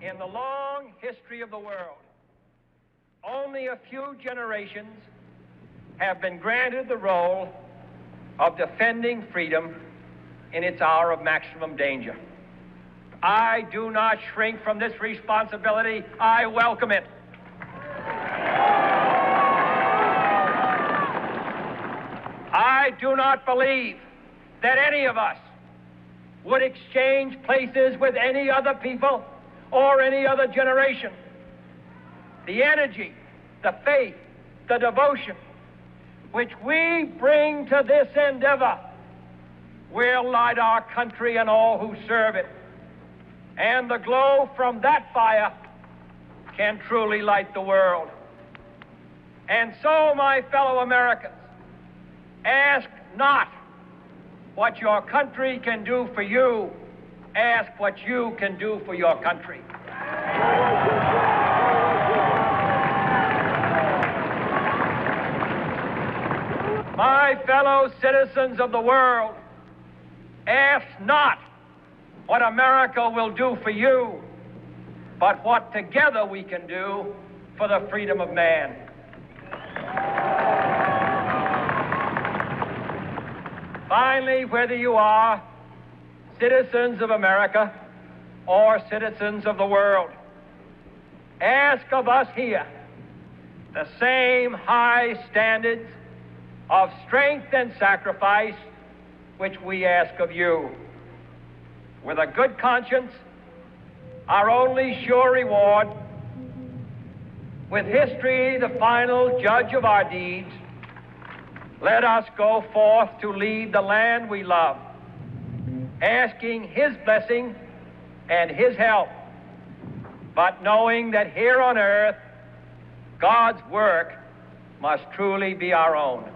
In the long history of the world, only a few generations have been granted the role of defending freedom in its hour of maximum danger. I do not shrink from this responsibility. I welcome it. I do not believe that any of us would exchange places with any other people or any other generation. The energy, the faith, the devotion which we bring to this endeavor will light our country and all who serve it. And the glow from that fire can truly light the world. And so, my fellow Americans, ask not what your country can do for you. Ask what you can do for your country. My fellow citizens of the world, ask not what America will do for you, but what together we can do for the freedom of man. Finally, whether you are citizens of America or citizens of the world, ask of us here the same high standards of strength and sacrifice which we ask of you. With a good conscience, our only sure reward, with history the final judge of our deeds, let us go forth to lead the land we love, asking his blessing and his help, but knowing that here on earth, God's work must truly be our own.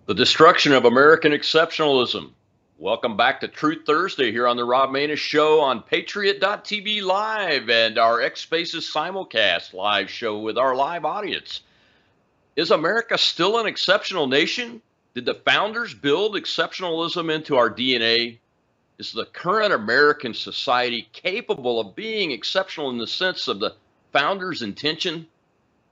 The destruction of American exceptionalism. Welcome back to Truth Thursday here on the Rob Maness Show on Patriot.tv Live and our X Spaces simulcast live show with our live audience. Is America still an exceptional nation? Did the founders build exceptionalism into our DNA? Is the current American society capable of being exceptional in the sense of the founders' intention?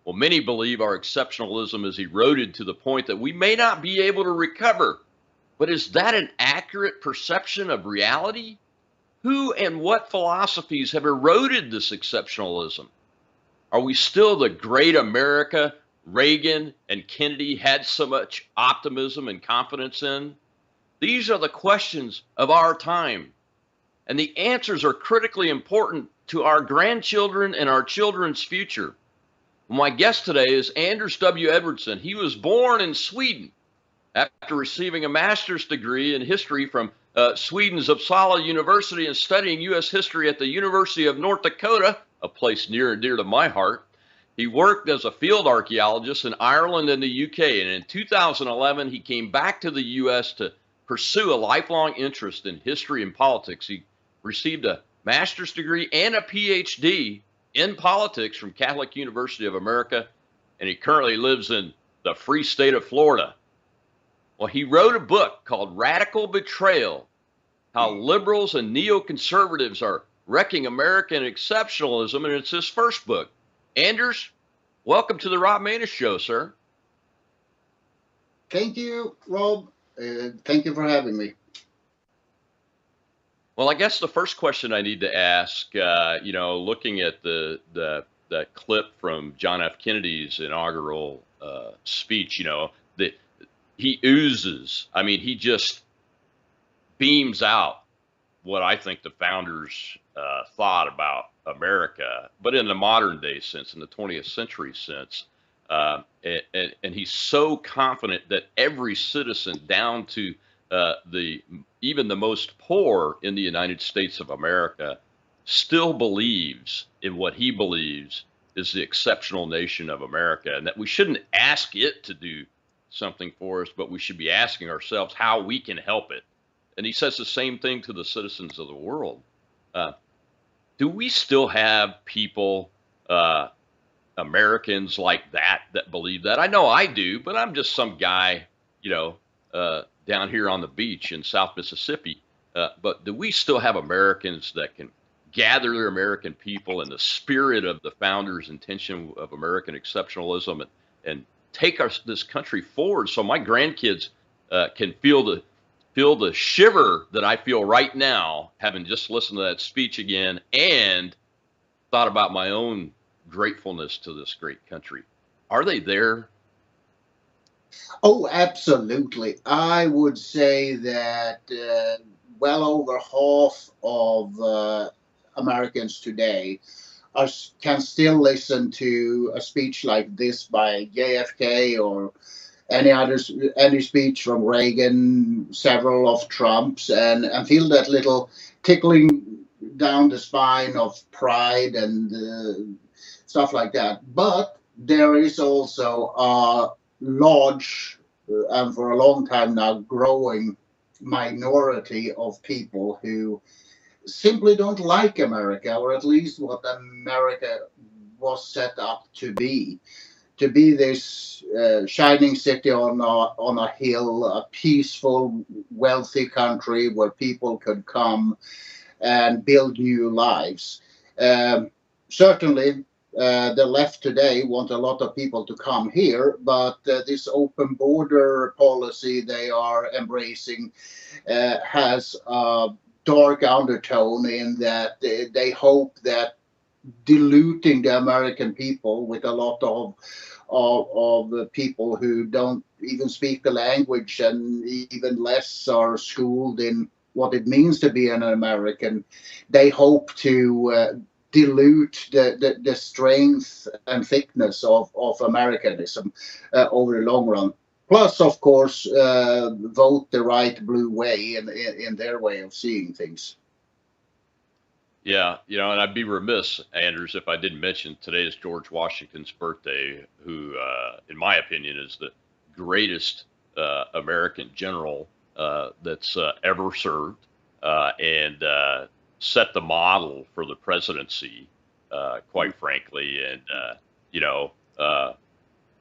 Well, many believe our exceptionalism is eroded to the point that we may not be able to recover. But is that an accurate perception of reality? Who and what philosophies have eroded this exceptionalism? Are we still the great America Reagan and Kennedy had so much optimism and confidence in? These are the questions of our time. And the answers are critically important to our grandchildren and our children's future. My guest today is Anders W. Edwardson. He was born in Sweden after receiving a master's degree in history from Sweden's Uppsala University and studying U.S. history at the University of North Dakota, a place near and dear to my heart. He worked as a field archaeologist in Ireland and the UK, and in 2011 he came back to the U.S. to pursue a lifelong interest in history and politics. He received a master's degree and a PhD in politics from Catholic University of America, and he currently lives in the free state of Florida. Well, he wrote a book called Radical Betrayal, How Liberals and Neoconservatives Are Wrecking American Exceptionalism, and it's his first book. Anders, welcome to the Rob Maness Show, sir. Thank you, Rob. Thank you for having me. Well, I guess the first question I need to ask, looking at the clip from John F. Kennedy's inaugural speech, that he oozes. I mean, he just beams out what I think the founders thought about America, but in the modern day sense, in the 20th century sense. And he's so confident that every citizen, down to even the most poor in the United States of America, still believes in what he believes is the exceptional nation of America, and that we shouldn't ask it to do something for us, but we should be asking ourselves how we can help it. and he says the same thing to the citizens of the world. Do we still have people, Americans like that believe that? I know I do, but I'm just some guy, down here on the beach in South Mississippi. But do we still have Americans that can gather their American people in the spirit of the founders' intention of American exceptionalism and take this country forward so my grandkids can feel the shiver that I feel right now, having just listened to that speech again and thought about my own gratefulness to this great country? Are they there? Oh, absolutely. I would say that well over half of Americans today can still listen to a speech like this by JFK or any speech from Reagan, several of Trump's, and feel that little tickling down the spine of pride and stuff like that. But there is also a large and for a long time now growing minority of people who simply don't like America, or at least what America was set up to be this shining city on a hill, a peaceful, wealthy country where people could come and build new lives. Certainly, the left today want a lot of people to come here, but this open border policy they are embracing has a dark undertone in that they hope that diluting the American people with a lot of people who don't even speak the language and even less are schooled in what it means to be an American. They hope to dilute the strength and thickness of Americanism over the long run. Plus, of course, vote the right blue way in their way of seeing things. Yeah, and I'd be remiss, Anders, if I didn't mention today is George Washington's birthday, who, in my opinion, is the greatest American general that's ever served, and set the model for the presidency, quite frankly. And,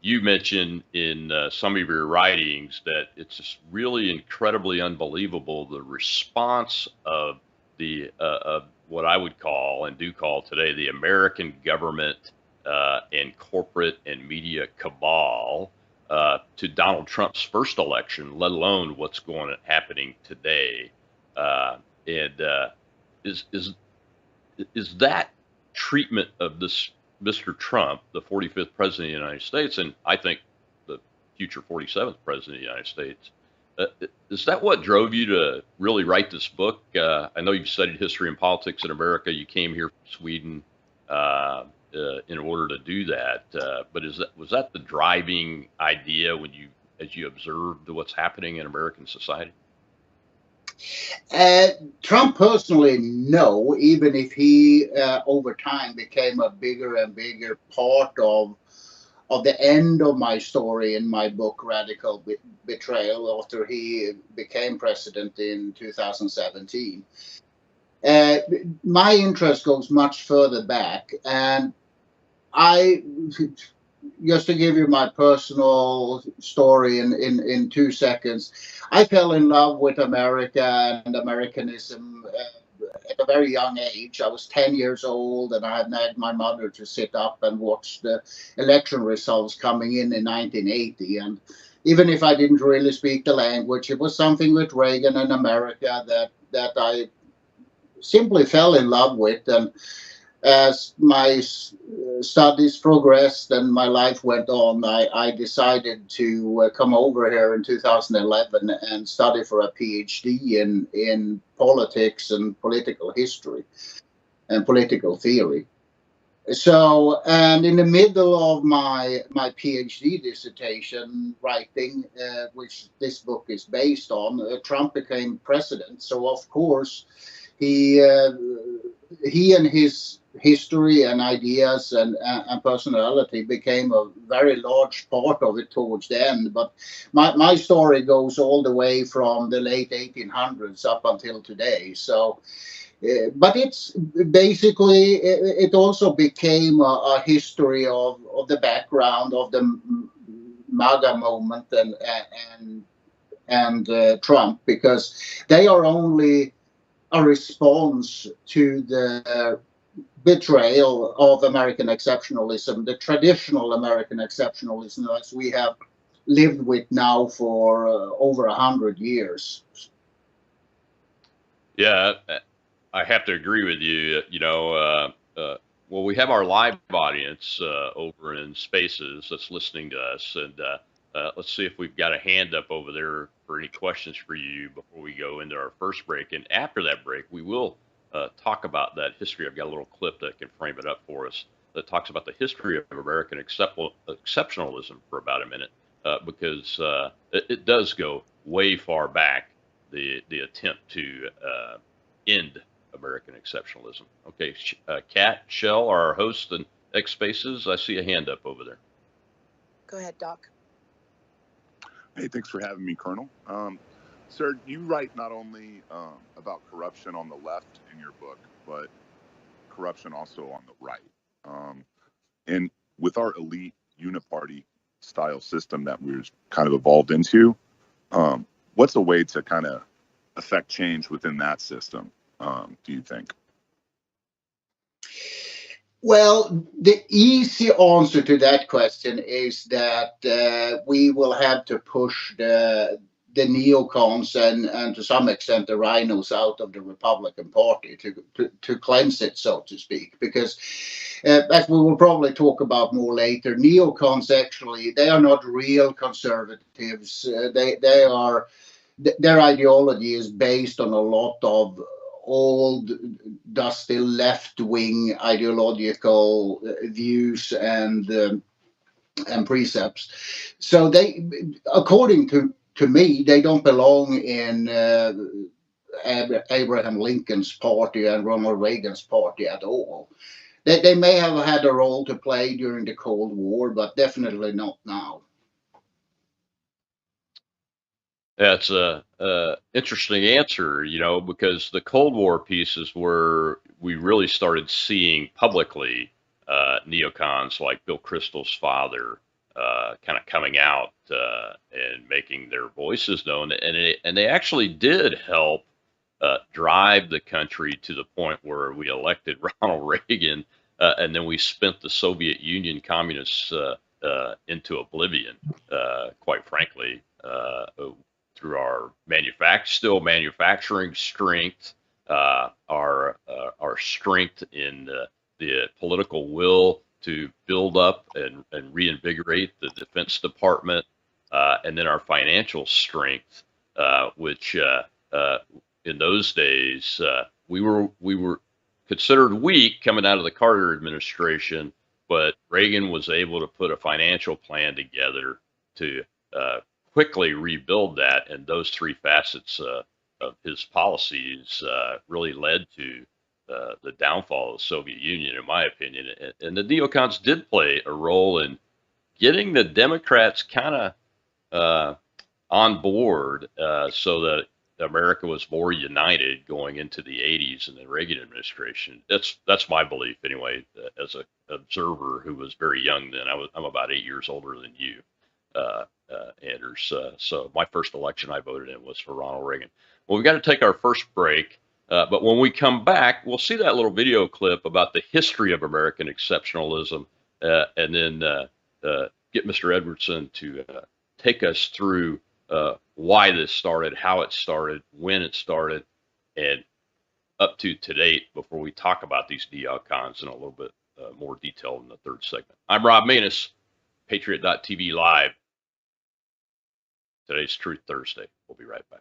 you mentioned in some of your writings that it's just really incredibly unbelievable the response of the of what I would call and do call today the American government and corporate and media cabal to Donald Trump's first election, let alone what's happening today. Is that treatment of this Mr. Trump, the 45th president of the United States, and I think the future 47th president of the United States, is that what drove you to really write this book? I know you've studied history and politics in America. You came here from Sweden in order to do that. But was that the driving idea as you observed what's happening in American society? Trump personally, no, even if he over time became a bigger and bigger part of the end of my story in my book Radical Betrayal after he became president in 2017. My interest goes much further back, and just to give you my personal story in 2 seconds, I fell in love with America and Americanism at a very young age. I was 10 years old, and I had nagged my mother to sit up and watch the election results coming in 1980. And even if I didn't really speak the language, it was something with Reagan and America that I simply fell in love with. And as my studies progressed and my life went on, I decided to come over here in 2011 and study for a PhD in politics and political history and political theory. So, and in the middle of my PhD dissertation writing, which this book is based on, Trump became president. So, of course, he he and his history and ideas and personality became a very large part of it towards the end. But my story goes all the way from the late 1800s up until today. So, but it's basically, it also became a history of the background of the MAGA moment and Trump, because they are only a response to the betrayal of American exceptionalism, the traditional American exceptionalism as we have lived with now for over 100 years. Yeah, I have to agree with you. Well, we have our live audience over in Spaces that's listening to us, and let's see if we've got a hand up over there for any questions for you before we go into our first break. And after that break, we will talk about that history. I've got a little clip that can frame it up for us that talks about the history of American exceptionalism for about a minute, because it does go way far back, the attempt to end American exceptionalism. Okay, Kat, Shell, our host in X Spaces, I see a hand up over there. Go ahead, Doc. Hey, thanks for having me, Colonel. Sir, you write not only about corruption on the left in your book, but corruption also on the right. And with our elite uniparty style system that we've kind of evolved into, what's a way to kind of affect change within that system, do you think? Well, the easy answer to that question is that we will have to push the neocons and to some extent the rhinos out of the Republican Party to cleanse it, so to speak. Because as we will probably talk about more later, neocons actually, they are not real conservatives. Their ideology is based on a lot of old, dusty left-wing ideological views and precepts. So they, according to me, they don't belong in Abraham Lincoln's party and Ronald Reagan's party at all. They may have had a role to play during the Cold War, but definitely not now. That's a interesting answer, because the Cold War piece is where we really started seeing publicly neocons like Bill Kristol's father kind of coming out and making their voices known, and they actually did help drive the country to the point where we elected Ronald Reagan, and then we spent the Soviet Union communists into oblivion, quite frankly. Through our manufacturing strength, our strength in the political will to build up and reinvigorate the Defense Department, and then our financial strength, which in those days we were considered weak coming out of the Carter administration, but Reagan was able to put a financial plan together to quickly rebuild that, and those three facets of his policies really led to the downfall of the Soviet Union, in my opinion. And the neocons did play a role in getting the Democrats kind of on board, so that America was more united going into the 80s and the Reagan administration. That's my belief anyway, as an observer who was very young then. I'm about 8 years older than you. Anders. So my first election I voted in was for Ronald Reagan. Well, we've got to take our first break, but when we come back, we'll see that little video clip about the history of American exceptionalism, and then get Mr. Edwardson to take us through why this started, how it started, when it started, and up to date before we talk about these neocons in a little bit more detail in the third segment. I'm Rob Maness, Patriot.tv Live. Today's Truth Thursday. We'll be right back.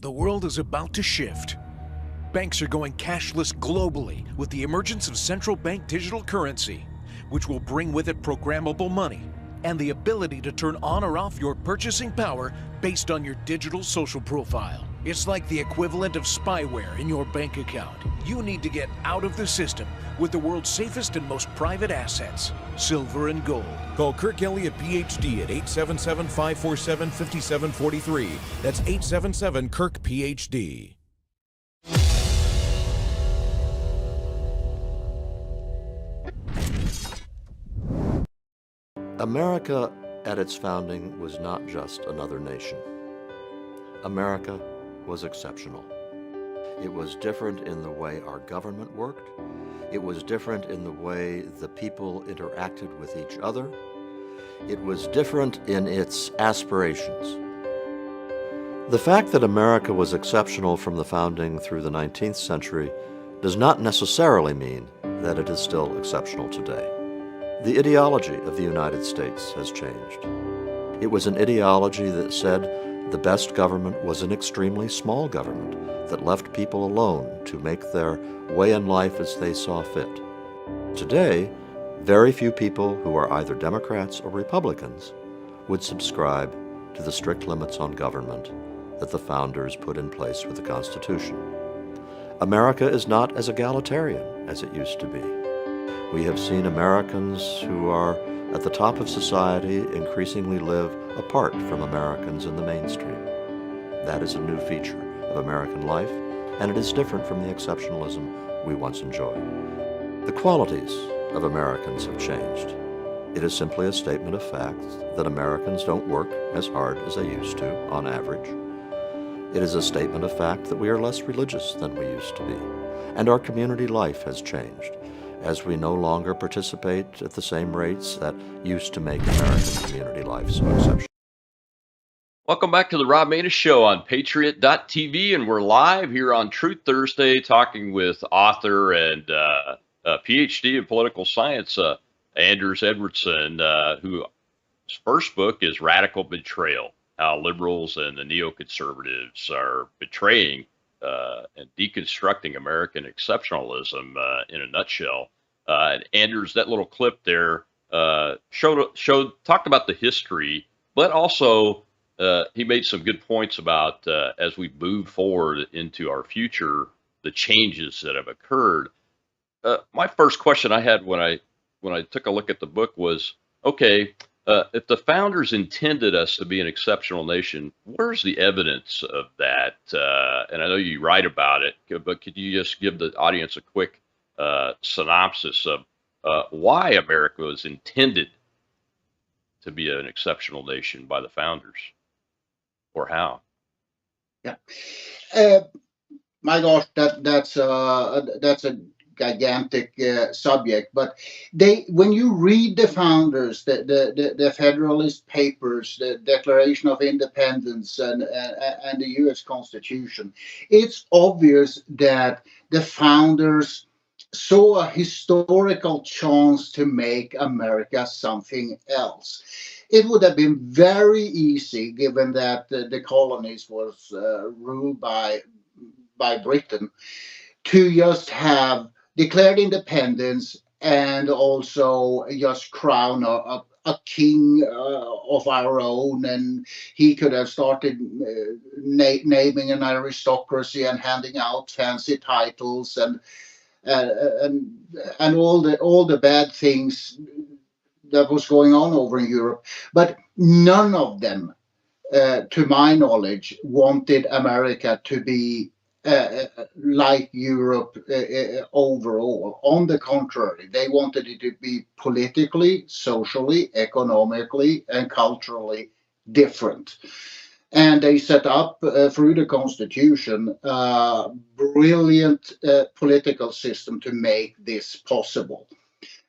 The world is about to shift. Banks are going cashless globally with the emergence of central bank digital currency, which will bring with it programmable money, and the ability to turn on or off your purchasing power based on your digital social profile. It's like the equivalent of spyware in your bank account. You need to get out of the system with the world's safest and most private assets, silver and gold. Call Kirk Elliott, PhD at 877-547-5743. That's 877-KIRK-PhD. America at its founding was not just another nation. America was exceptional. It was different in the way our government worked. It was different in the way the people interacted with each other. It was different in its aspirations. The fact that America was exceptional from the founding through the 19th century does not necessarily mean that it is still exceptional today. The ideology of the United States has changed. It was an ideology that said the best government was an extremely small government that left people alone to make their way in life as they saw fit. Today, very few people who are either Democrats or Republicans would subscribe to the strict limits on government that the founders put in place with the Constitution. America is not as egalitarian as it used to be. We have seen Americans who are at the top of society increasingly live apart from Americans in the mainstream. That is a new feature of American life, and it is different from the exceptionalism we once enjoyed. The qualities of Americans have changed. It is simply a statement of fact that Americans don't work as hard as they used to, on average. It is a statement of fact that we are less religious than we used to be, and our community life has changed, as we no longer participate at the same rates that used to make American community life so exceptional. Welcome back to the Rob Maness Show on Patriot.tv, and we're live here on Truth Thursday talking with author and PhD in political science, Anders Edwardson, whose first book is Radical Betrayal, How Liberals and the Neoconservatives Are Betraying and Deconstructing American Exceptionalism in a nutshell. And Anders, that little clip there talked about the history, but also he made some good points about as we move forward into our future, the changes that have occurred. My first question I had when I took a look at the book was, okay, if the founders intended us to be an exceptional nation, where's the evidence of that? And I know you write about it, but could you just give the audience a quick synopsis of why America was intended to be an exceptional nation by the founders, or how? Yeah. My gosh, that's a gigantic subject, but when you read the founders, the Federalist Papers, the Declaration of Independence, and the U.S. Constitution, it's obvious that the founders saw a historical chance to make America something else. It would have been very easy, given that the colonies was ruled by Britain, to just have declared independence and also just crown a king of our own, and he could have started naming an aristocracy and handing out fancy titles and all the bad things that was going on over in Europe. But none of them, to my knowledge, wanted America to be like Europe overall. On the contrary, they wanted it to be politically, socially, economically, and culturally different. And they set up, through the Constitution, a brilliant political system to make this possible.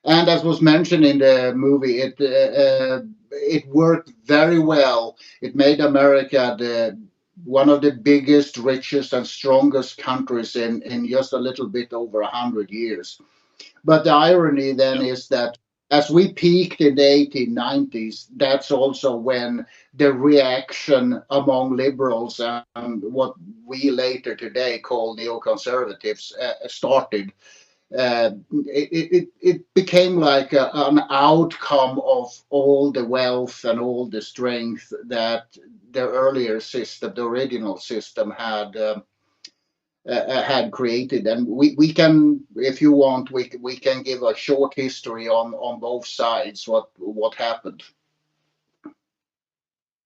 And as was mentioned in the movie, it worked very well. It made America one of the biggest, richest, and strongest countries in just a little bit over 100 years. But the irony then is that as we peaked in the 1890s, that's also when the reaction among liberals and what we later today call neoconservatives started. It became like an outcome of all the wealth and all the strength that the earlier system, the original system, had created. And we can, if you want, we can give a short history on both sides what happened.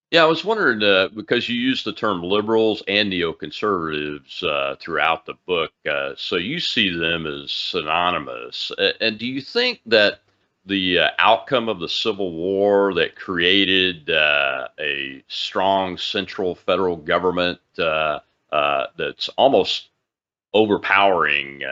Yeah, I was wondering because you use the term liberals and neoconservatives throughout the book, so you see them as synonymous. And do you think that the outcome of the Civil War that created a strong central federal government that's almost overpowering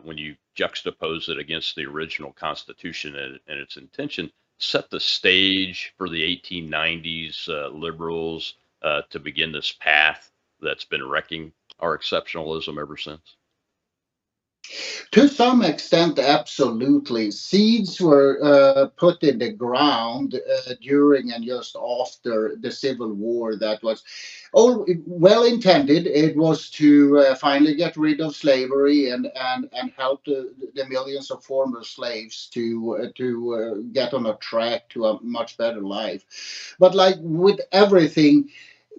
when you juxtapose it against the original Constitution and its intention, set the stage for the 1890s liberals to begin this path that's been wrecking our exceptionalism ever since? To some extent, absolutely. Seeds were put in the ground during and just after the Civil War. That was all well intended. It was to finally get rid of slavery and help the millions of former slaves to get on a track to a much better life. But like with everything,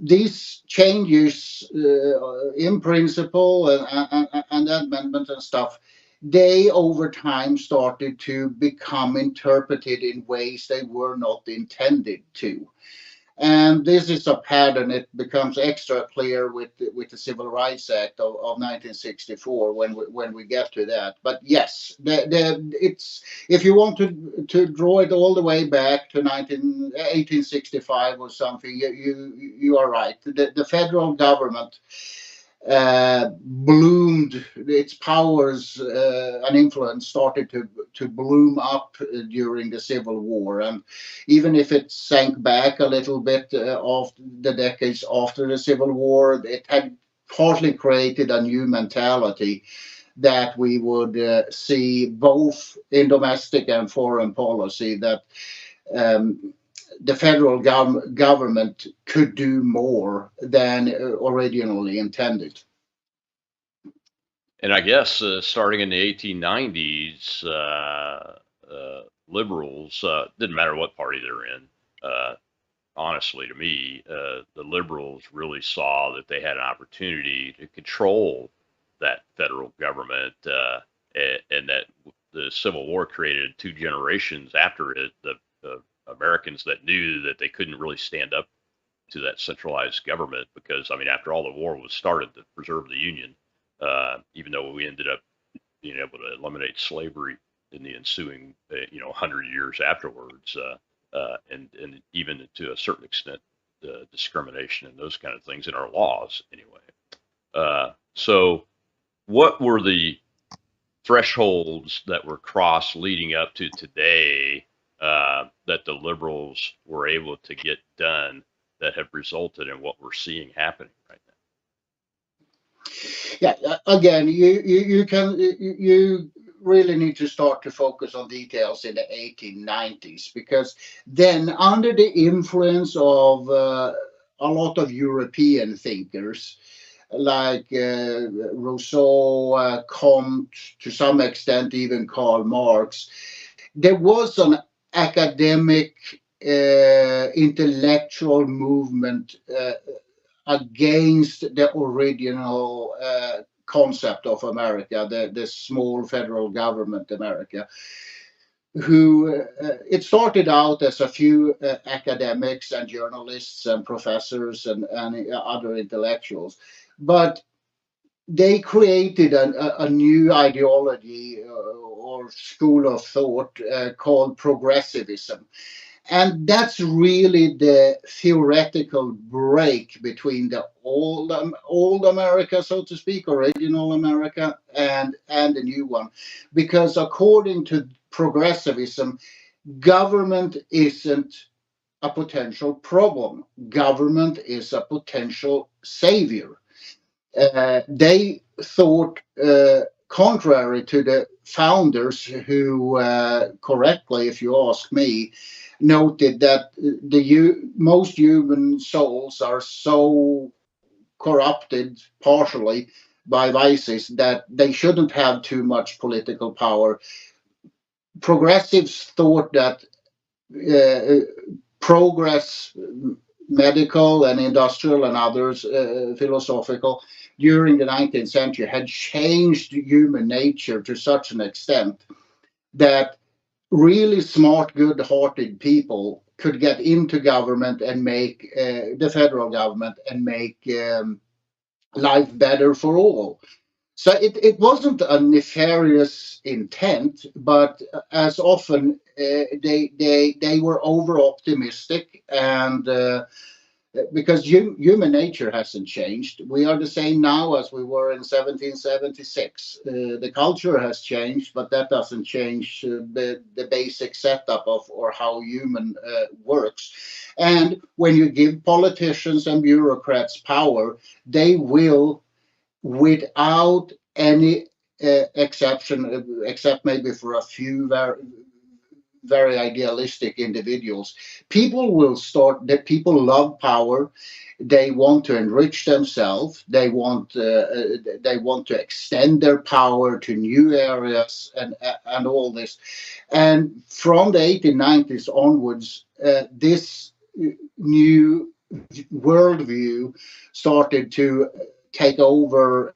these changes in principle and amendment and stuff, they over time started to become interpreted in ways they were not intended to. And this is a pattern. It becomes extra clear with the Civil Rights Act of 1964 when we get to that. But yes, it's, if you want to draw it all the way back to 1865 or something, you are right. The federal government bloomed. Its powers and influence started to bloom up during the Civil War, and even if it sank back a little bit of the decades after the Civil War, it had partly created a new mentality that we would see both in domestic and foreign policy, that the federal government could do more than originally intended. And I guess starting in the 1890s, liberals, didn't matter what party they're in, honestly, to me, the liberals really saw that they had an opportunity to control that federal government, and that the Civil War created two generations after it, the Americans that knew that they couldn't really stand up to that centralized government because, I mean, after all, the war was started to preserve the Union, even though we ended up being able to eliminate slavery in the ensuing, 100 years afterwards, and even to a certain extent, discrimination and those kind of things in our laws anyway. So what were the thresholds that were crossed leading up to today that the liberals were able to get done that have resulted in what we're seeing happening right now? Yeah, again, you really need to start to focus on details in the 1890s, because then, under the influence of a lot of European thinkers like Rousseau, Comte, to some extent even Karl Marx, there was an academic intellectual movement against the original concept of America, the small federal government America, who it started out as a few academics and journalists and professors and other intellectuals, but they created a new ideology or school of thought called progressivism. And that's really the theoretical break between the old America, so to speak, original America, and the new one. Because according to progressivism, government isn't a potential problem. Government is a potential savior. They thought, contrary to the founders who, correctly, if you ask me, noted that most human souls are so corrupted partially by vices that they shouldn't have too much political power. Progressives thought that progress, medical and industrial and others, philosophical, during the 19th century had changed human nature to such an extent that really smart, good-hearted people could get into government and make the federal government and make life better for all. So it wasn't a nefarious intent, but as often they were over optimistic, and because human nature hasn't changed. We are the same now as we were in 1776. The culture has changed, but that doesn't change the basic setup of or how human works. And when you give politicians and bureaucrats power, they will, without any exception, except maybe for a few very idealistic individuals, people will start, that people love power. They want to enrich themselves. They want to extend their power to new areas and all this. And from the 1890s onwards, this new worldview started to take over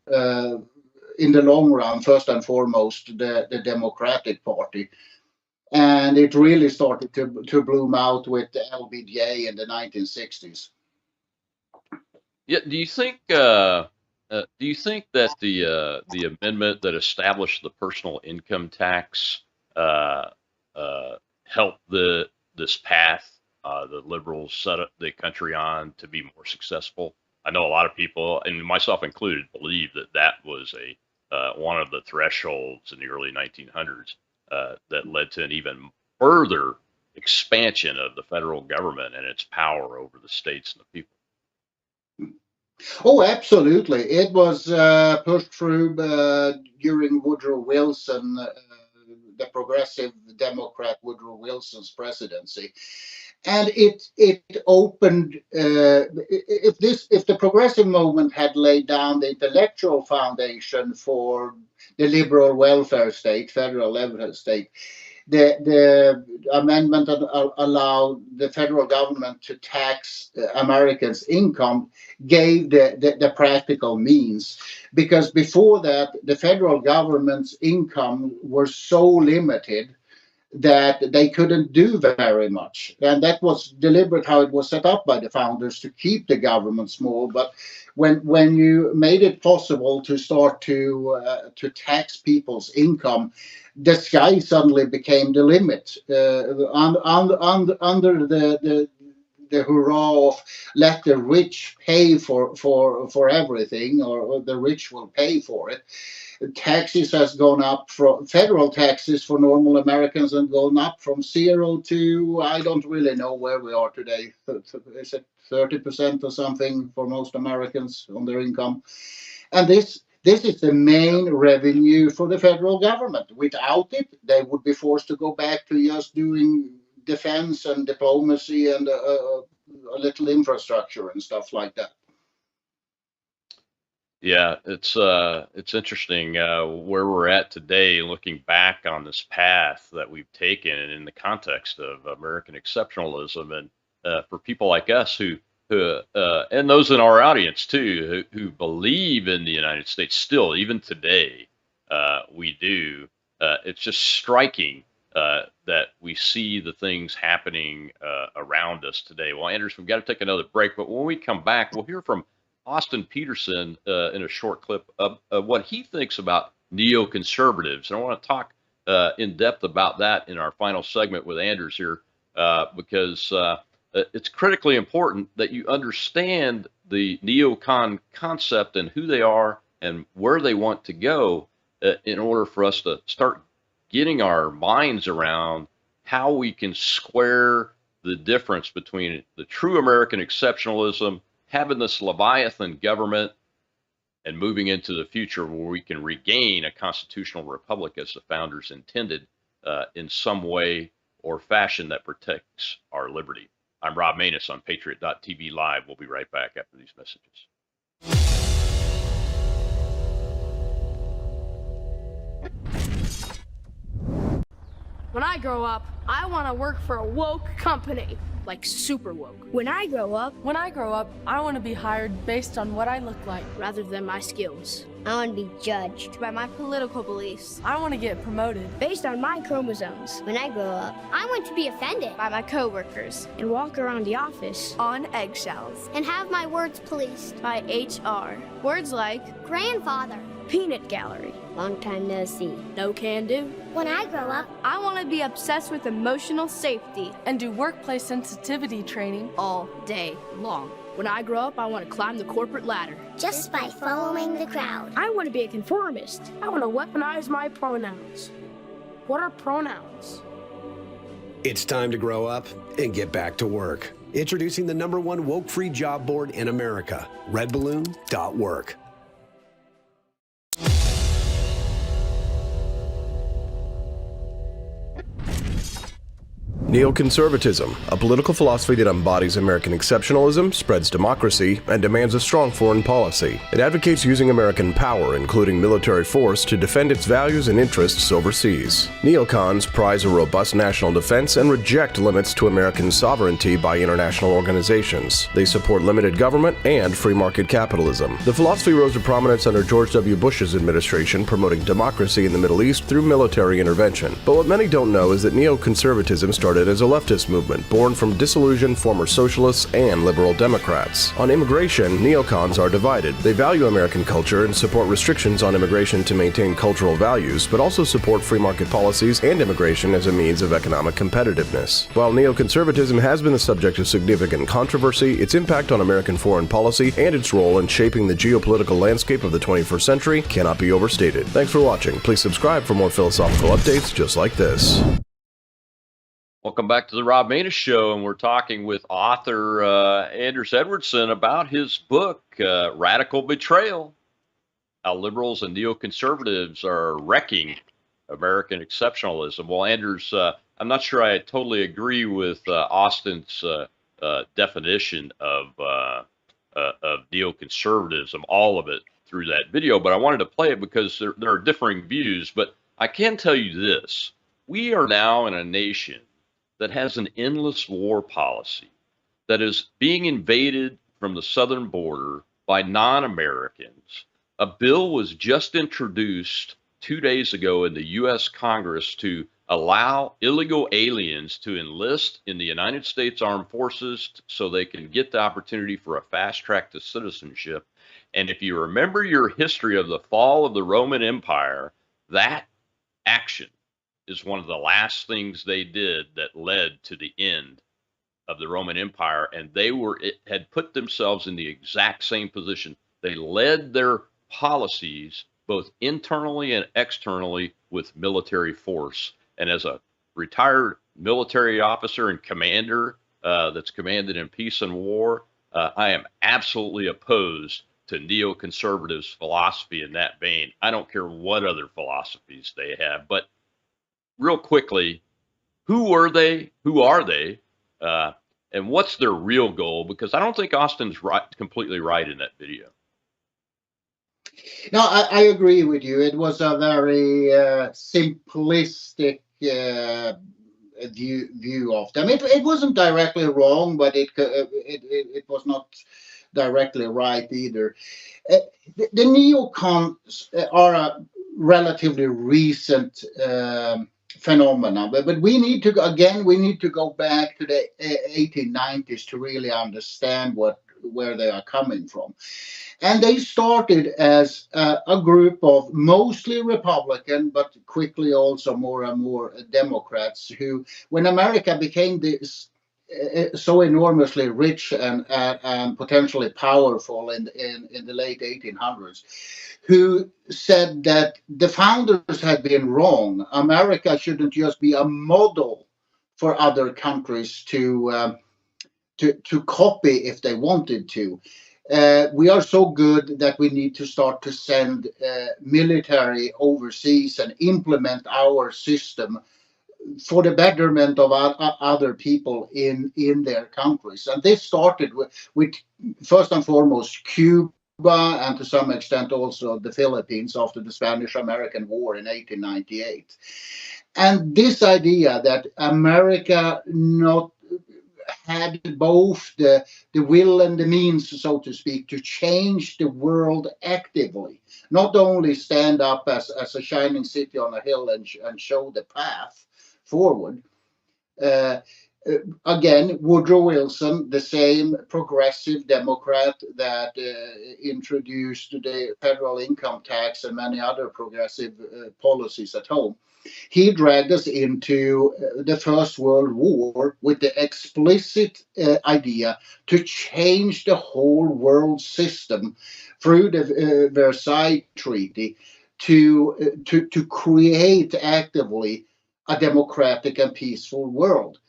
in the long run, first and foremost, the Democratic Party. And it really started to bloom out with the LBJ in the 1960s. Yeah. Do you think that the amendment that established the personal income tax helped this path the liberals set up the country on to be more successful? I know a lot of people, and myself included, believe that that was one of the thresholds in the early 1900s that led to an even further expansion of the federal government and its power over the states and the people. Oh, absolutely. It was pushed through during Woodrow Wilson, the progressive Democrat Woodrow Wilson's presidency. And it opened, if the progressive movement had laid down the intellectual foundation for the liberal welfare state, federal welfare state, the amendment allowed the federal government to tax Americans' income, gave the practical means. Because before that, the federal government's income were so limited that they couldn't do very much. And that was deliberate how it was set up by the founders to keep the government small. But when you made it possible to start to tax people's income, the sky suddenly became the limit. Under the hurrah of let the rich pay for everything, or the rich will pay for it. Taxes has gone up from federal taxes for normal Americans and gone up from 0 to, I don't really know where we are today. Is it 30% or something for most Americans on their income? And this is the main revenue for the federal government. Without it, they would be forced to go back to just doing defense and diplomacy and a little infrastructure and stuff like that. Yeah, it's interesting where we're at today, looking back on this path that we've taken in the context of American exceptionalism, and for people like us who and those in our audience too, who believe in the United States still, even today, we do. It's just striking that we see the things happening around us today. Well, Anders, we've got to take another break, but when we come back, we'll hear from Austin Peterson in a short clip of what he thinks about neoconservatives. And I want to talk in depth about that in our final segment with Anders here, because it's critically important that you understand the neocon concept and who they are and where they want to go in order for us to start getting our minds around how we can square the difference between the true American exceptionalism, having this Leviathan government, and moving into the future where we can regain a constitutional republic as the founders intended in some way or fashion that protects our liberty. I'm Rob Maness on Patriot.tv Live. We'll be right back after these messages. When I grow up, I want to work for a woke company, like super woke. When I grow up, I want to be hired based on what I look like rather than my skills. I want to be judged By my political beliefs, I want to get promoted based on my chromosomes. When I grow up, I want to be offended by my coworkers and walk around the office on eggshells and have my words policed by HR. Words like grandfather, peanut gallery, long time no see, no can do. When I grow up, I want to be obsessed with emotional safety and do workplace sensitivity training all day long. When I grow up, I want to climb the corporate ladder just by following the crowd. I want to be a conformist. I want to weaponize my pronouns. What are pronouns? It's time to grow up and get back to work. Introducing the #1 woke-free job board in America, redballoon.work. Neoconservatism, a political philosophy that embodies American exceptionalism, spreads democracy, and demands a strong foreign policy. It advocates using American power, including military force, to defend its values and interests overseas. Neocons prize a robust national defense and reject limits to American sovereignty by international organizations. They support limited government and free market capitalism. The philosophy rose to prominence under George W. Bush's administration, promoting democracy in the Middle East through military intervention. But what many don't know is that neoconservatism started as a leftist movement born from disillusioned former socialists and liberal Democrats. On immigration, neocons are divided. They value American culture and support restrictions on immigration to maintain cultural values, but also support free market policies and immigration as a means of economic competitiveness. While neoconservatism has been the subject of significant controversy, its impact on American foreign policy and its role in shaping the geopolitical landscape of the 21st century cannot be overstated. Thanks for watching. Please subscribe for more philosophical updates just like this. Welcome back to the Rob Maness Show, and we're talking with author Anders Edwardson about his book, Radical Betrayal, How Liberals and Neoconservatives Are Wrecking American Exceptionalism. Well, Anders, I'm not sure I totally agree with Austin's definition of neoconservatism, all of it, through that video, but I wanted to play it because there are differing views. But I can tell you this. We are now in a nation that has an endless war policy that is being invaded from the southern border by non-Americans. A bill was just introduced 2 days ago in the U.S. Congress to allow illegal aliens to enlist in the United States Armed Forces so they can get the opportunity for a fast track to citizenship. And if you remember your history of the fall of the Roman Empire, that action is one of the last things they did that led to the end of the Roman Empire. And they had put themselves in the exact same position. They led their policies both internally and externally with military force. And as a retired military officer and commander that's commanded in peace and war, I am absolutely opposed to neoconservatives' philosophy in that vein. I don't care what other philosophies they have, but real quickly, who are they? And what's their real goal? Because I don't think Austin's completely right in that video. No, I agree with you. It was a very simplistic view of them. It wasn't directly wrong, but it was not directly right either. The neocons are a relatively recent phenomena, but we need to go back to the 1890s to really understand where they are coming from. And they started as a group of mostly Republican, but quickly also more and more Democrats who, when America became this so enormously rich and potentially powerful in the late 1800s, who said that the founders had been wrong. America shouldn't just be a model for other countries to copy if they wanted to. We are so good that we need to start to send military overseas and implement our system for the betterment of other people in their countries. And this started with first and foremost, Cuba and to some extent also the Philippines after the Spanish-American War in 1898. And this idea that America not had both the will and the means, so to speak, to change the world actively, not only stand up as a shining city on a hill and show the path forward. Again, Woodrow Wilson, the same progressive Democrat that introduced the federal income tax and many other progressive policies at home, he dragged us into the First World War with the explicit idea to change the whole world system through the Versailles Treaty to create actively a democratic and peaceful world.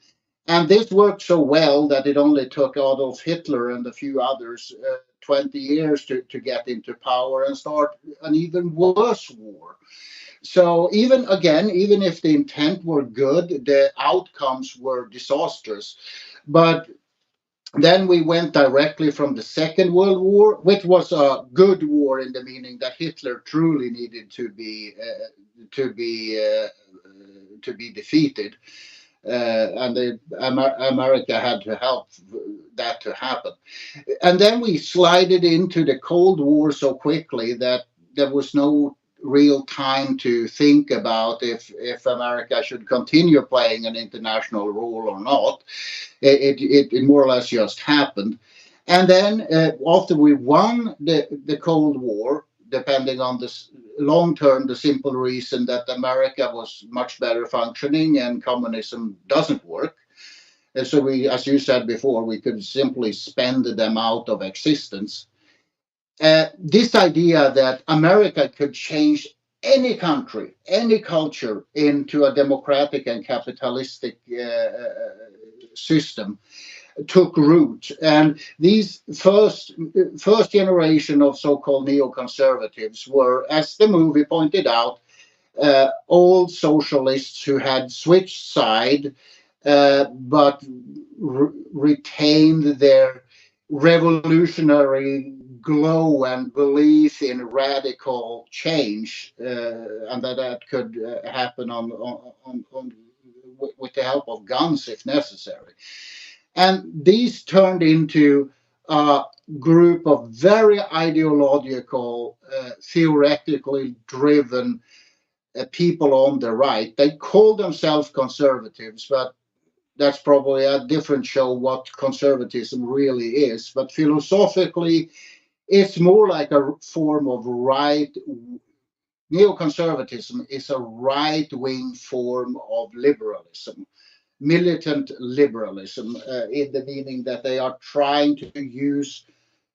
And this worked so well that it only took Adolf Hitler and a few others 20 years to get into power and start an even worse war. So even if the intent were good, the outcomes were disastrous. But then we went directly from the Second World War, which was a good war in the meaning that Hitler truly needed to be defeated. And America had to help that to happen. And then we slided into the Cold War so quickly that there was no real time to think about if America should continue playing an international role or not. It more or less just happened. And then after we won the Cold War, depending on the long term, the simple reason that America was much better functioning and communism doesn't work. And so we, as you said before, we could simply spend them out of existence. This idea that America could change any country, any culture into a democratic and capitalistic system took root. And these first generation of so-called neoconservatives were, as the movie pointed out, old socialists who had switched side but retained their revolutionary glow and belief in radical change, and that could happen with the help of guns if necessary. And these turned into a group of very ideological, theoretically driven people on the right. They call themselves conservatives, but that's probably a different show what conservatism really is. But philosophically, it's more like a form of neoconservatism is a right-wing form of liberalism, militant liberalism, in the meaning that they are trying to use,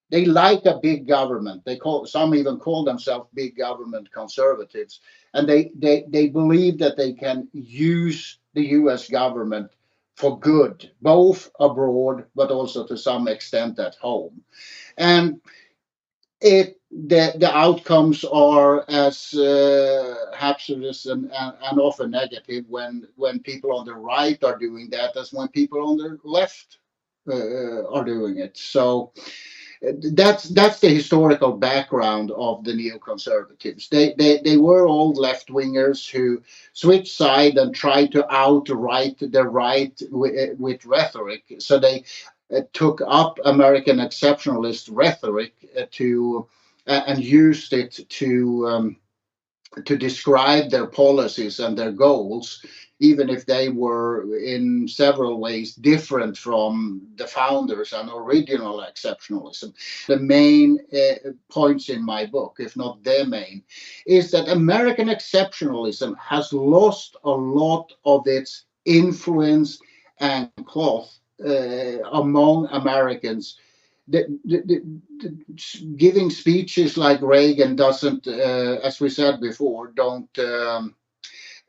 they like a big government. Some even call themselves big government conservatives, and they believe that they can use the U.S. government for good, both abroad but also to some extent at home. And the outcomes are as hazardous and often negative when people on the right are doing that as when people on the left are doing it. So that's the historical background of the neoconservatives. They were all left-wingers who switched side and tried to outright the right with rhetoric. So they took up American exceptionalist rhetoric and used it to describe their policies and their goals, even if they were in several ways different from the founders and original exceptionalism. The main points in my book, if not the main, is that American exceptionalism has lost a lot of its influence and cloth among Americans. Giving speeches like Reagan doesn't, as we said before, don't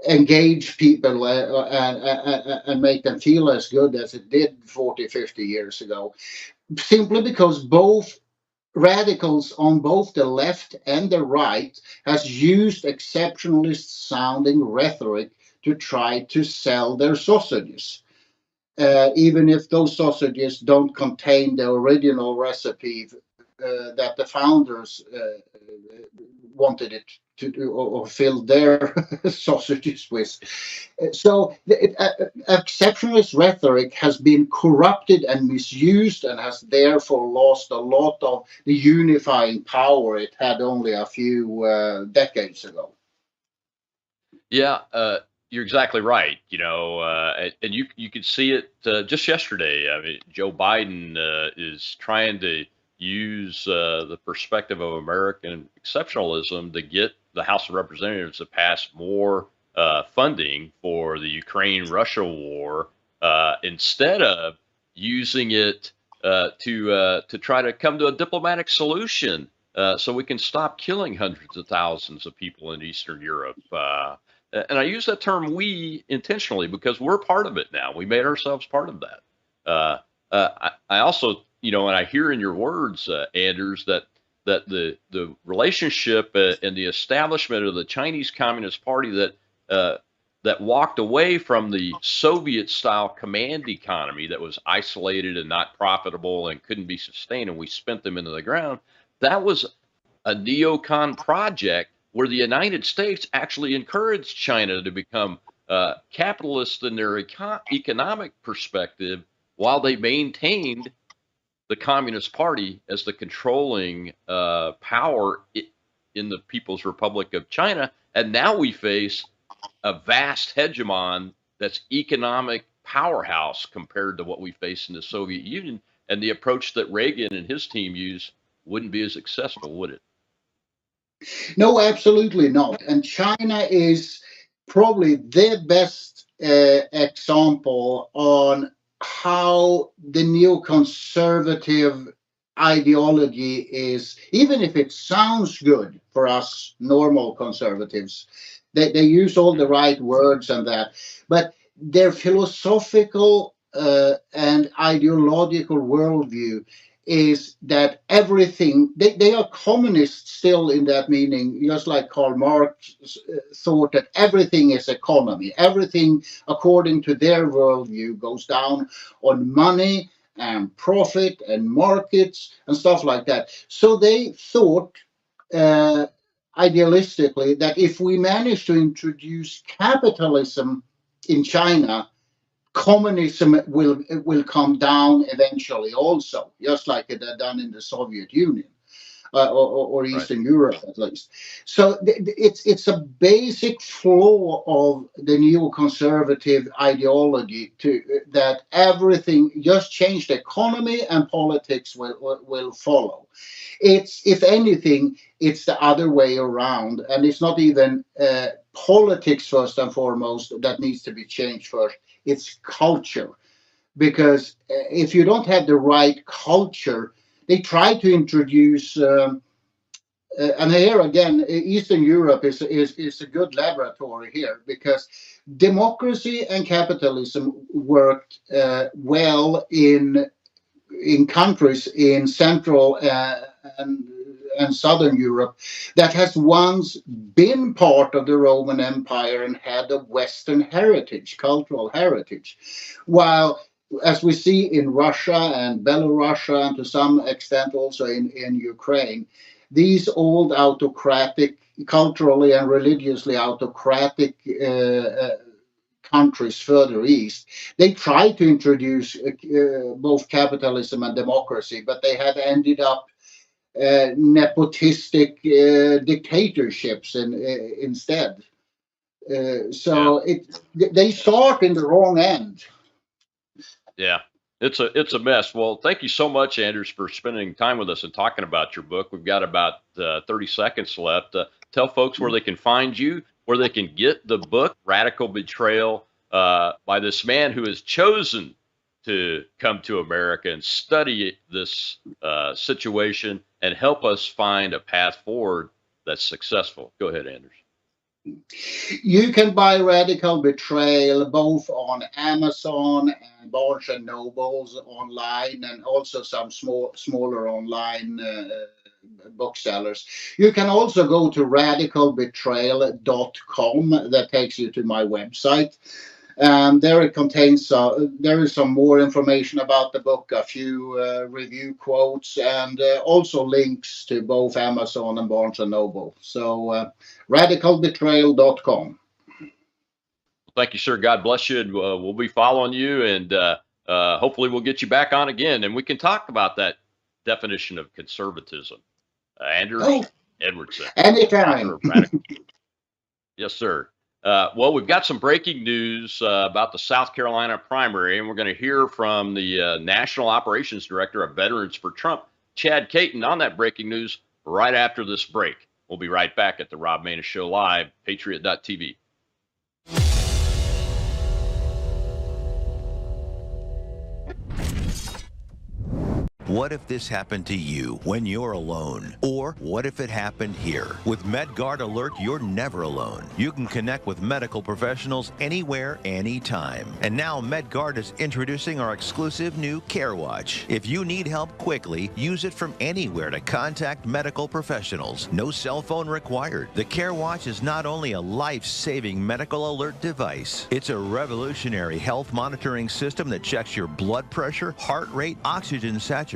engage people and make them feel as good as it did 40, 50 years ago, simply because both radicals on both the left and the right has used exceptionalist sounding rhetoric to try to sell their sausages. Even if those sausages don't contain the original recipe that the founders wanted it to do, or filled their sausages with. So exceptionalist rhetoric has been corrupted and misused and has therefore lost a lot of the unifying power it had only a few decades ago. Yeah, you're exactly right. And you could see it just yesterday. I mean, Joe Biden is trying to use the perspective of American exceptionalism to get the House of Representatives to pass more funding for the Ukraine-Russia war instead of using it to try to come to a diplomatic solution so we can stop killing hundreds of thousands of people in Eastern Europe. And I use that term "we" intentionally because we're part of it now. We made ourselves part of that. I also, and I hear in your words, Anders, that the relationship and the establishment of the Chinese Communist Party that walked away from the Soviet-style command economy that was isolated and not profitable and couldn't be sustained, and we spent them into the ground. That was a neocon project where the United States actually encouraged China to become capitalist in their economic perspective while they maintained the Communist Party as the controlling power in the People's Republic of China. And now we face a vast hegemon that's economic powerhouse compared to what we faced in the Soviet Union. And the approach that Reagan and his team used wouldn't be as successful, would it? No, absolutely not. And China is probably the best example on how the neoconservative ideology is, even if it sounds good for us normal conservatives, they use all the right words and that, but their philosophical and ideological worldview is that everything, they are communists still in that meaning, just like Karl Marx thought that everything is economy. Everything, according to their worldview, goes down on money and profit and markets and stuff like that. So they thought idealistically that if we manage to introduce capitalism in China, communism will come down eventually also, just like it had done in the Soviet Union or Eastern Europe at least. So it's a basic flaw of the neoconservative ideology that everything, just change the economy and politics will follow. It's, if anything, it's the other way around, and it's not even politics first and foremost that needs to be changed first. It's culture, because if you don't have the right culture, they try to introduce, and here again, Eastern Europe is a good laboratory here, because democracy and capitalism worked well in countries in Central and Southern Europe that has once been part of the Roman Empire and had a Western heritage, cultural heritage. While, as we see in Russia and Belarus, and to some extent also in Ukraine, these old autocratic, culturally and religiously autocratic countries further east, they tried to introduce both capitalism and democracy, but they have ended up nepotistic dictatorships instead. So they start in the wrong end. Yeah, it's a mess. Well, thank you so much, Anders, for spending time with us and talking about your book. We've got about 30 seconds left. Tell folks where they can find you, where they can get the book, Radical Betrayal, by this man who has chosen to come to America and study this situation and help us find a path forward that's successful. Go ahead, Anders. You can buy Radical Betrayal both on Amazon and Barnes and Nobles online, and also some smaller online booksellers. You can also go to radicalbetrayal.com. That takes you to my website. And there it contains there is some more information about the book, a few review quotes, and also links to both Amazon and Barnes and Noble. So radicalbetrayal.com. Thank you, sir. God bless you. And we'll be following you, and hopefully we'll get you back on again, and we can talk about that definition of conservatism. Anders Edwardson. Anytime. Yes, sir. Well, we've got some breaking news about the South Carolina primary, and we're going to hear from the National Operations Director of Veterans for Trump, Chad Caton, on that breaking news right after this break. We'll be right back at the Rob Maness Show Live, Patriot.tv. What if this happened to you when you're alone? Or what if it happened here? With MedGuard Alert, you're never alone. You can connect with medical professionals anywhere, anytime. And now MedGuard is introducing our exclusive new Care Watch. If you need help quickly, use it from anywhere to contact medical professionals. No cell phone required. The Care Watch is not only a life-saving medical alert device, it's a revolutionary health monitoring system that checks your blood pressure, heart rate, oxygen saturation,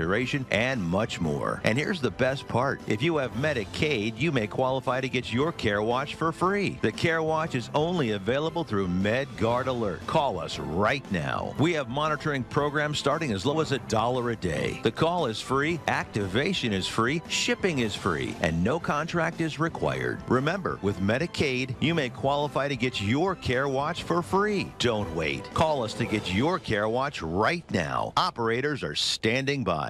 and much more. And here's the best part. If you have Medicaid, you may qualify to get your Care Watch for free. The Care Watch is only available through MedGuard Alert. Call us right now. We have monitoring programs starting as low as $1 a day. The call is free, activation is free, shipping is free, and no contract is required. Remember, with Medicaid, you may qualify to get your Care Watch for free. Don't wait. Call us to get your Care Watch right now. Operators are standing by.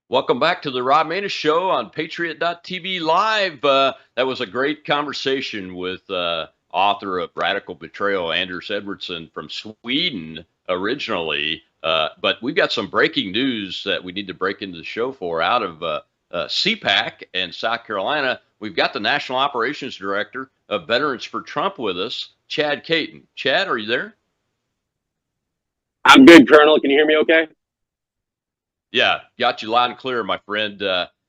Welcome back to the Rob Maness Show on Patriot.tv Live. That was a great conversation with author of Radical Betrayal, Anders Edwardson from Sweden originally. But we've got some breaking news that we need to break into the show for out of CPAC in South Carolina. We've got the National Operations Director of Veterans for Trump with us, Chad Caton. Chad, are you there? I'm good, Colonel. Can you hear me okay? Yeah, got you loud and clear, my friend.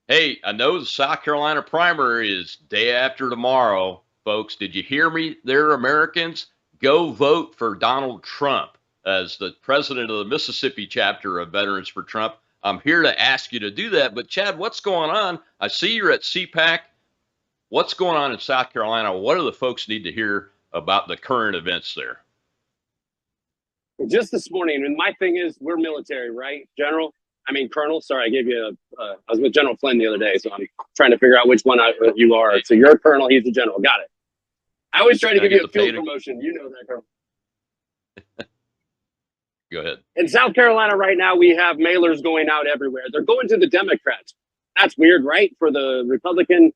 Hey, I know the South Carolina primary is day after tomorrow, folks. Did you hear me there, Americans? Go vote for Donald Trump as the president of the Mississippi chapter of Veterans for Trump. I'm here to ask you to do that. But, Chad, what's going on? I see you're at CPAC. What's going on in South Carolina? What do the folks need to hear about the current events there? Just this morning, and my thing is we're military, right, General? I mean, Colonel. Sorry, I gave you I was with General Flynn the other day, so I'm trying to figure out which one you are. So you're a Colonel, he's a General. Got it. I always try to give you a field promotion. You know that, Colonel. Go ahead. In South Carolina right now, we have mailers going out everywhere. They're going to the Democrats. That's weird, right? For the Republican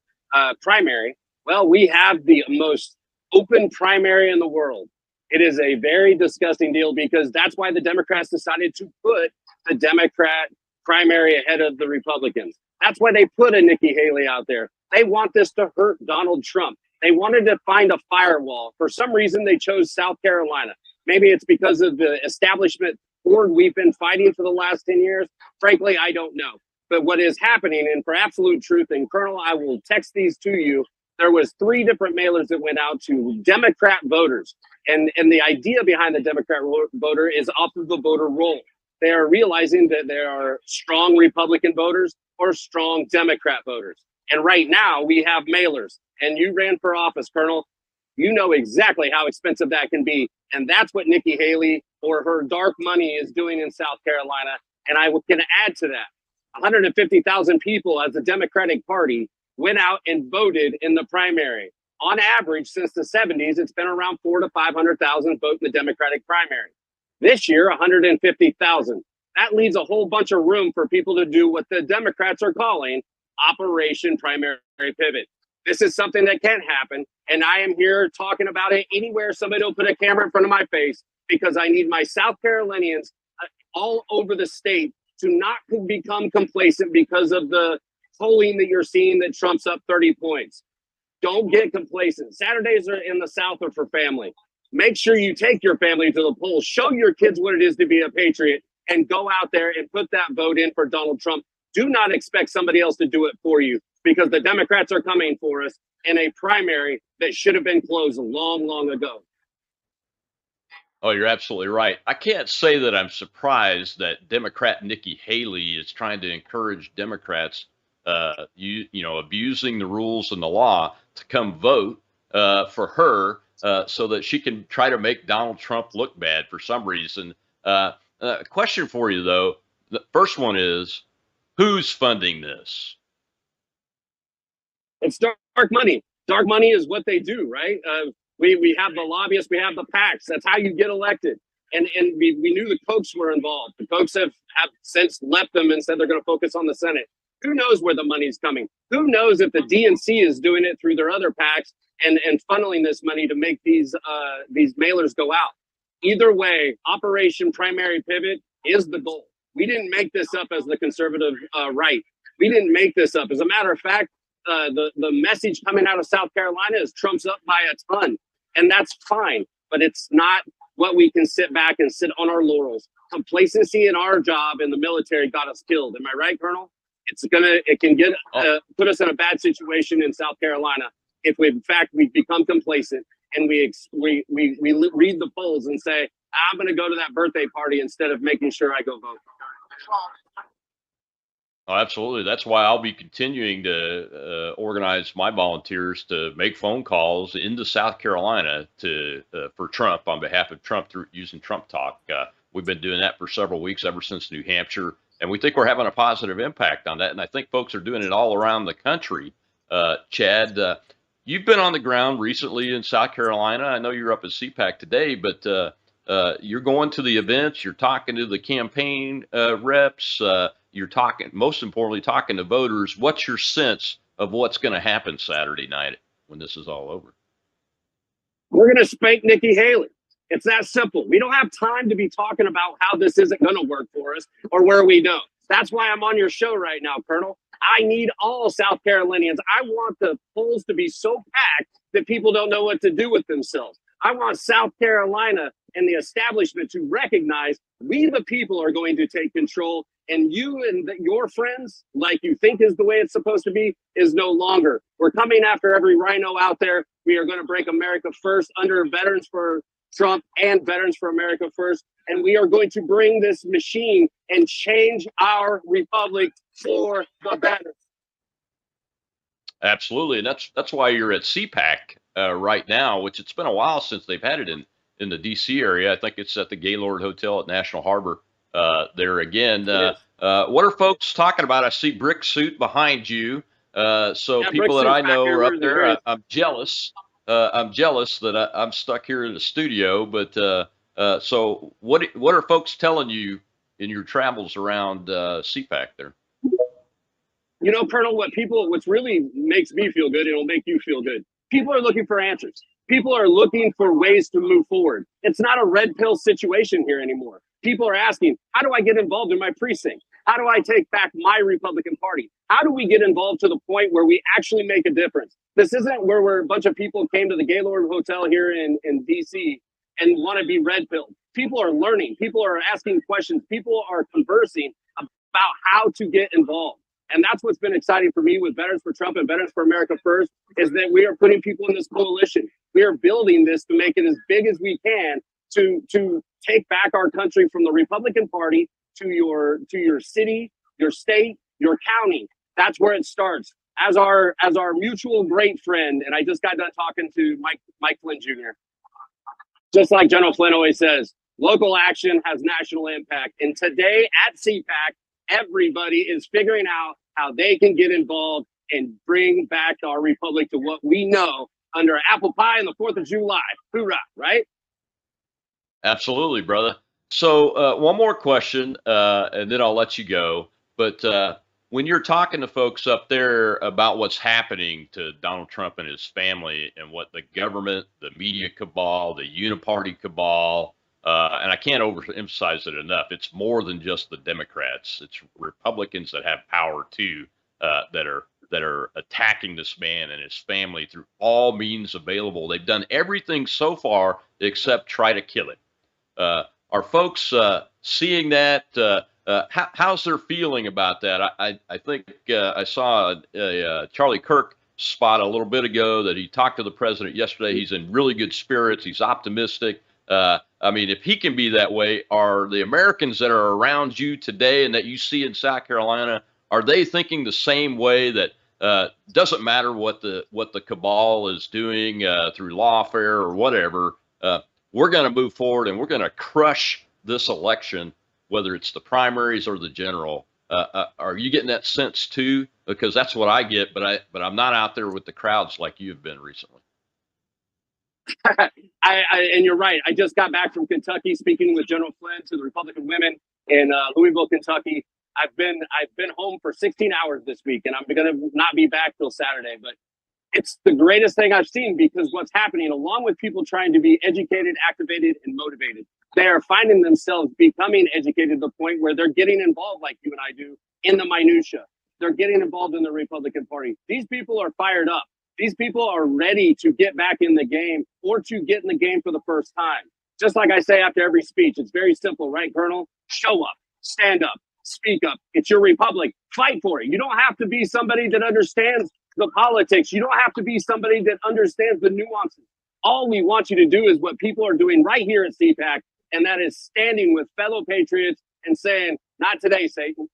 primary. Well, we have the most open primary in the world. It is a very disgusting deal because that's why the Democrats decided to put the Democrat primary ahead of the Republicans. That's why they put a Nikki Haley out there. They want this to hurt Donald Trump. They wanted to find a firewall. For some reason, they chose South Carolina. Maybe it's because of the establishment board we've been fighting for the last 10 years. Frankly, I don't know. But what is happening, and for absolute truth, and Colonel, I will text these to you, there was 3 different mailers that went out to Democrat voters. And the idea behind the Democrat voter is off of the voter roll. They are realizing that there are strong Republican voters or strong Democrat voters. And right now we have mailers. And you ran for office, Colonel. You know exactly how expensive that can be. And that's what Nikki Haley or her dark money is doing in South Carolina. And I can add to that. 150,000 people as the Democratic Party went out and voted in the primary. On average, since the 70s, it's been around 400,000 to 500,000 vote in the Democratic primary. This year, 150,000. That leaves a whole bunch of room for people to do what the Democrats are calling Operation Primary Pivot. This is something that can happen, and I am here talking about it anywhere somebody will put a camera in front of my face because I need my South Carolinians all over the state to not become complacent because of the polling that you're seeing that Trump's up 30 points. Don't get complacent. Saturdays are in the South are for family. Make sure you take your family to the polls. Show your kids what it is to be a patriot and go out there and put that vote in for Donald Trump. Do not expect somebody else to do it for you, because the Democrats are coming for us in a primary that should have been closed long, long ago. Oh, you're absolutely right. I can't say that I'm surprised that Democrat Nikki Haley is trying to encourage Democrats, abusing the rules and the law to come vote for her so that she can try to make Donald Trump look bad for some reason. Question for you, though. The first one is, who's funding this? It's dark money. Dark money is what they do, right? We have the lobbyists, we have the PACs. That's how you get elected. And we knew the Kochs were involved. The Kochs have since left them and said they're going to focus on the Senate. Who knows where the money's coming? Who knows if the DNC is doing it through their other PACs and funneling this money to make these mailers go out? Either way, Operation Primary Pivot is the goal. We didn't make this up as the conservative right. We didn't make this up. As a matter of fact, the message coming out of South Carolina is Trump's up by a ton, and that's fine. But it's not what we can sit back and sit on our laurels. Complacency in our job in the military got us killed. Am I right, Colonel? It can get put us in a bad situation in South Carolina if in fact we become complacent and we read the polls and say, I'm going to go to that birthday party instead of making sure I go vote. Oh, absolutely. That's why I'll be continuing to organize my volunteers to make phone calls into South Carolina for Trump, on behalf of Trump, through using Trump Talk. We've been doing that for several weeks, ever since New Hampshire, and we think we're having a positive impact on that. And I think folks are doing it all around the country. Chad, you've been on the ground recently in South Carolina. I know you're up at CPAC today, but you're going to the events. You're talking to the campaign reps. You're talking, most importantly, talking to voters. What's your sense of what's going to happen Saturday night when this is all over? We're going to spank Nikki Haley. It's that simple. We don't have time to be talking about how this isn't going to work for us or where we don't. That's why I'm on your show right now, Colonel. I need all South Carolinians. I want the polls to be so packed that people don't know what to do with themselves. I want South Carolina and the establishment to recognize we, the people, are going to take control, and you and your friends, like you think is the way it's supposed to be, is no longer. We're coming after every rhino out there. We are going to break America first under Veterans for Trump and Veterans for America First, and we are going to bring this machine and change our republic for the better. Absolutely, and that's why you're at CPAC right now, which it's been a while since they've had it in the D.C. area. I think it's at the Gaylord Hotel at National Harbor there again. What are folks talking about? I see brick suit behind you. So yeah, people that I know are up there. I'm jealous. I'm jealous that I'm stuck here in the studio. But so what are folks telling you in your travels around CPAC there? You know, Colonel, what's really makes me feel good, it'll make you feel good. People are looking for answers. People are looking for ways to move forward. It's not a red pill situation here anymore. People are asking, how do I get involved in my precinct? How do I take back my Republican Party? How do we get involved to the point where we actually make a difference? This isn't where a bunch of people came to the Gaylord Hotel here in DC and want to be red pilled. People are learning. People are asking questions. People are conversing about how to get involved. And that's what's been exciting for me with Veterans for Trump and Veterans for America First, is that we are putting people in this coalition. We are building this to make it as big as we can to take back our country from the Republican Party to your city, your state, your county. That's where it starts. As our mutual great friend, and I just got done talking to Mike Flynn Jr. Just like General Flynn always says, local action has national impact. And today at CPAC, everybody is figuring out how they can get involved and bring back our republic to what we know under apple pie and the 4th of July. Hoorah, right? Absolutely, brother. So one more question, and then I'll let you go. But when you're talking to folks up there about what's happening to Donald Trump and his family and what the government, the media cabal, the uniparty cabal, and I can't overemphasize it enough, it's more than just the Democrats. It's Republicans that have power too, that are attacking this man and his family through all means available. They've done everything so far except try to kill it. Are folks seeing that? how's their feeling about that? I think I saw a Charlie Kirk spot a little bit ago that he talked to the president yesterday. He's in really good spirits. He's optimistic. I mean, if he can be that way, are the Americans that are around you today and that you see in South Carolina, are they thinking the same way that doesn't matter what the cabal is doing through lawfare or whatever, we're going to move forward and we're going to crush this election, whether it's the primaries or the general? Are you getting that sense too? Because that's what I get, but I'm not out there with the crowds like you've been recently. And you're right. I just got back from Kentucky, speaking with General Flynn to the Republican women in Louisville, Kentucky. I've been home for 16 hours this week, and I'm going to not be back till Saturday. But it's the greatest thing I've seen, because what's happening, along with people trying to be educated, activated, and motivated, they are finding themselves becoming educated to the point where they're getting involved, like you and I do, in the minutia. They're getting involved in the Republican Party. These people are fired up. These people are ready to get back in the game, or to get in the game for the first time. Just like I say after every speech, it's very simple, right, Colonel? Show up, stand up, speak up. It's your republic. Fight for it. You don't have to be somebody that understands the politics. You don't have to be somebody that understands the nuances. All we want you to do is what people are doing right here at CPAC, and that is standing with fellow patriots and saying, not today, Satan.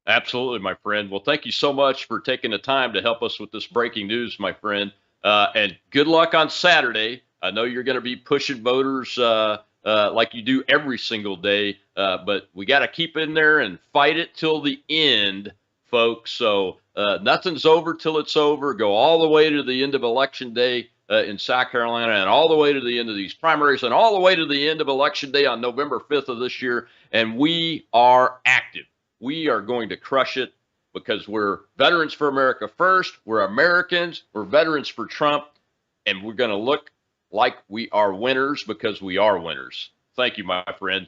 Absolutely, my friend. Well, thank you so much for taking the time to help us with this breaking news, my friend. And good luck on Saturday. I know you're going to be pushing voters like you do every single day, but we got to keep in there and fight it till the end, folks. So nothing's over till it's over. Go all the way to the end of Election Day in South Carolina, and all the way to the end of these primaries, and all the way to the end of Election Day on November 5th of this year. And we are active. We are going to crush it, because we're Veterans for America first. We're Americans. We're Veterans for Trump. And we're going to look like we are winners, because we are winners. Thank you, my friend.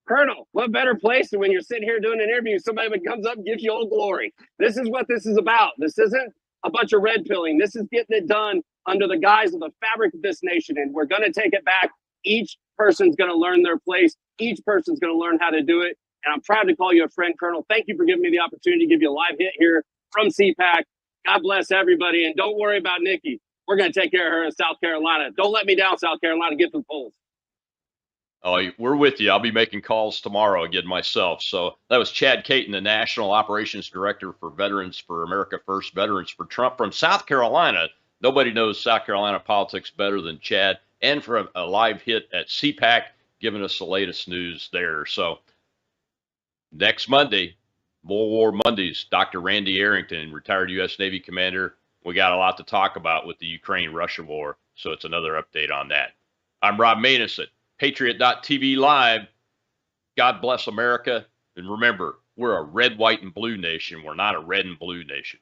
Colonel, what better place than when you're sitting here doing an interview, somebody comes up and gives you all glory. This is what this is about. This isn't a bunch of red pilling. This is getting it done under the guise of the fabric of this nation. And we're going to take it back. Each person's going to learn their place. Each person's going to learn how to do it. And I'm proud to call you a friend, Colonel. Thank you for giving me the opportunity to give you a live hit here from CPAC. God bless everybody. And don't worry about Nikki. We're going to take care of her in South Carolina. Don't let me down, South Carolina. Get to the polls. Oh, we're with you. I'll be making calls tomorrow again myself. So that was Chad Caton, the National Operations Director for Veterans for America First, Veterans for Trump from South Carolina. Nobody knows South Carolina politics better than Chad, and for a live hit at CPAC, giving us the latest news there. So next Monday, More War Mondays, Dr. Randy Arrington, retired U.S. Navy commander. We got a lot to talk about with the Ukraine-Russia war, so it's another update on that. I'm Rob Maness at Patriot.tv Live. God bless America. And remember, we're a red, white, and blue nation. We're not a red and blue nation.